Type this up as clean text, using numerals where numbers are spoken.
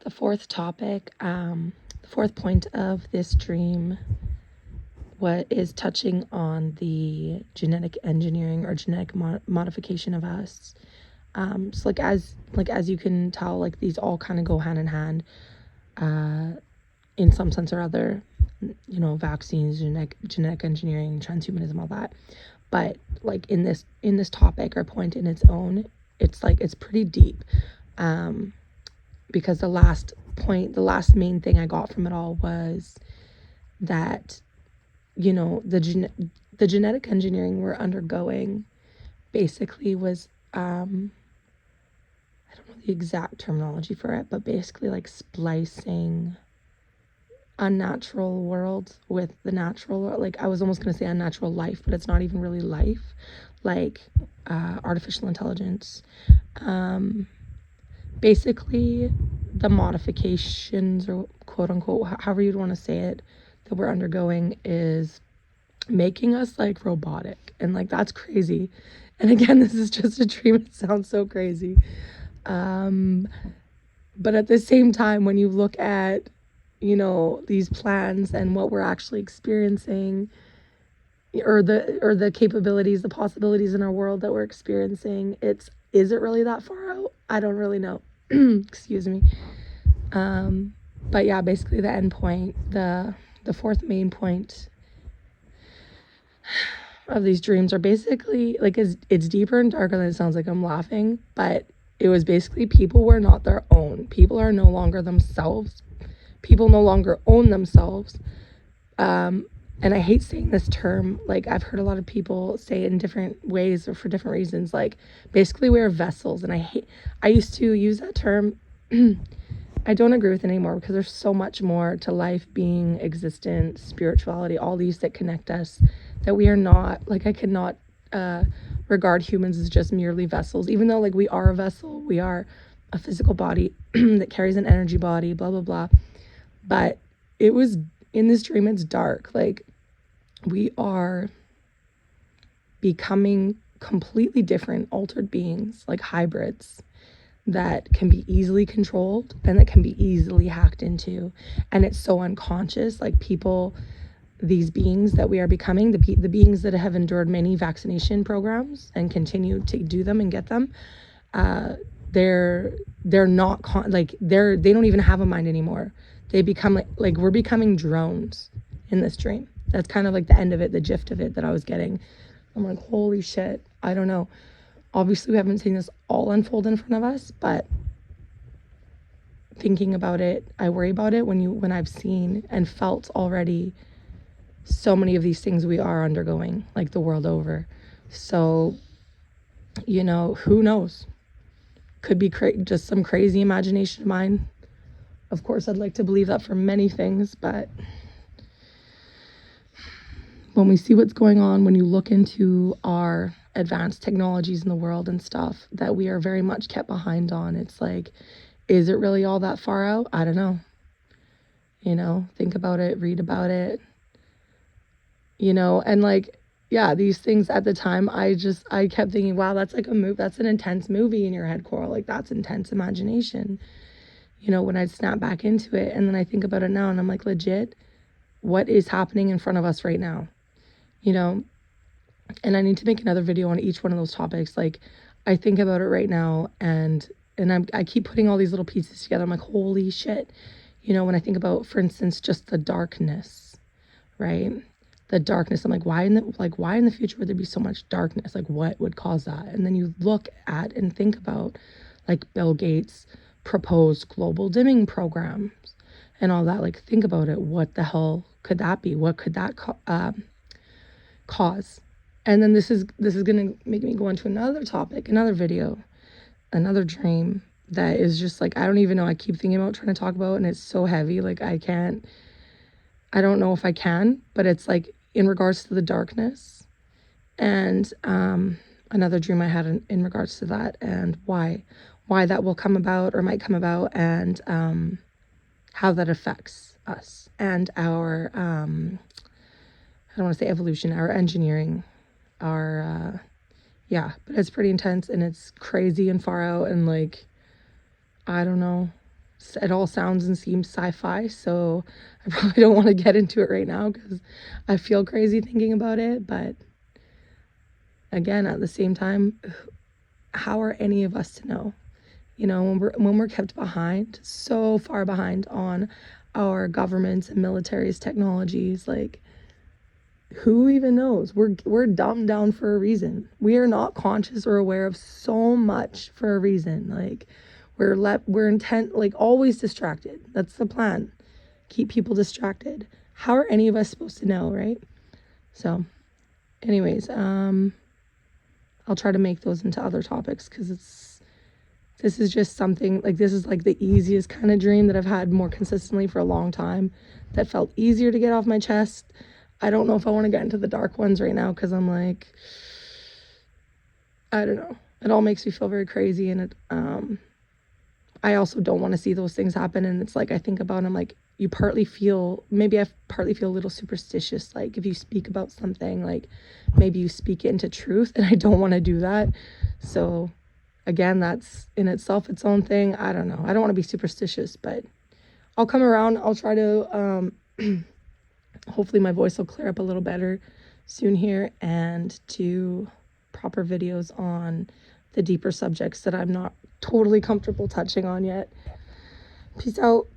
The fourth topic, the fourth point of this dream, what is touching on the genetic engineering or genetic modification of us. So as you can tell, like these all kind of go hand in hand, in some sense or other. You know, vaccines, genetic engineering, transhumanism, all that. But like in this topic or point in its own, it's pretty deep. Because the last main thing I got from it all was that, you know, the genetic engineering we're undergoing basically was, I don't know the exact terminology for it, but basically like splicing unnatural world with the natural, like I was almost going to say unnatural life, but it's not even really life, like artificial intelligence. Basically the modifications, or quote unquote, however you'd want to say it, that we're undergoing is making us like robotic, and like that's crazy. And again, this is just a dream. It sounds so crazy. But at the same time, when you look at, you know, these plans and what we're actually experiencing, or the capabilities, the possibilities in our world that we're experiencing, is it really that far out? I don't really know. Excuse me. But yeah, basically the end point, the fourth main point of these dreams are basically like, it's deeper and darker than it sounds. Like I'm laughing, but it was basically people were not their own. People are no longer themselves. People no longer own themselves. And I hate saying this term. Like I've heard a lot of people say it in different ways or for different reasons. Like basically we're vessels, and I used to use that term. I don't agree with it anymore, because there's so much more to life, being, existence, spirituality, all these that connect us, that we are not, like I cannot regard humans as just merely vessels, even though like we are a vessel, we are a physical body that carries an energy body, blah, blah, blah. But it was, in this dream, it's dark. Like we are becoming completely different, altered beings, like hybrids that can be easily controlled and that can be easily hacked into. And it's so unconscious. Like people, these beings that we are becoming, the beings that have endured many vaccination programs and continue to do them and get them, they're not they don't even have a mind anymore. They become like we're becoming drones in this dream. That's kind of like the end of it, the gist of it that I was getting. I'm like, holy shit, I don't know. Obviously, we haven't seen this all unfold in front of us, but thinking about it, I worry about it when I've seen and felt already so many of these things we are undergoing, like the world over. So, you know, who knows? Could be just some crazy imagination of mine. Of course, I'd like to believe that for many things, but when we see what's going on, when you look into our advanced technologies in the world and stuff that we are very much kept behind on, it's like, is it really all that far out? I don't know. You know, think about it, read about it, you know, and like, yeah, these things at the time, I kept thinking, wow, that's like a movie, that's an intense movie in your head, Coral. Like that's intense imagination, you know, when I'd snap back into it. And then I think about it now and I'm like, legit, what is happening in front of us right now? You know, and I need to make another video on each one of those topics. Like I think about it right now, and I keep putting all these little pieces together. I'm like, holy shit. You know, when I think about, for instance, just the darkness, right? The darkness. I'm like, why in the future would there be so much darkness? Like what would cause that? And then you look at and think about like Bill Gates proposed global dimming programs and all that. Like think about it. What the hell could that be? What could that cause? And then this is gonna make me go into another topic, another video, another dream that is just like, I don't even know. I keep thinking about trying to talk about it, and it's so heavy. Like I don't know if I can, but it's like in regards to the darkness, and another dream I had in regards to that, and why that will come about or might come about, and how that affects us and our I don't want to say evolution, our engineering, our yeah, but it's pretty intense and it's crazy and far out, and like, I don't know, it all sounds and seems sci-fi, so I probably don't want to get into it right now because I feel crazy thinking about it. But again, at the same time, how are any of us to know? You know, when we're kept behind, so far behind on our governments and military's technologies, like who even knows? We're dumbed down for a reason. We are not conscious or aware of so much for a reason. Like we're intent, like always distracted. That's the plan. Keep people distracted. How are any of us supposed to know, right? So anyways, I'll try to make those into other topics because this is just something like, this is like the easiest kind of dream that I've had more consistently for a long time, that felt easier to get off my chest. I don't know if I want to get into the dark ones right now because I'm like, I don't know. It all makes me feel very crazy, and I also don't want to see those things happen. And it's like I think about it, I'm like, you partly feel, maybe I partly feel a little superstitious, like if you speak about something, like maybe you speak it into truth, and I don't want to do that. So again, that's in itself its own thing. I don't know. I don't want to be superstitious, but I'll come around. I'll try to hopefully my voice will clear up a little better soon here, and do proper videos on the deeper subjects that I'm not totally comfortable touching on yet. Peace out.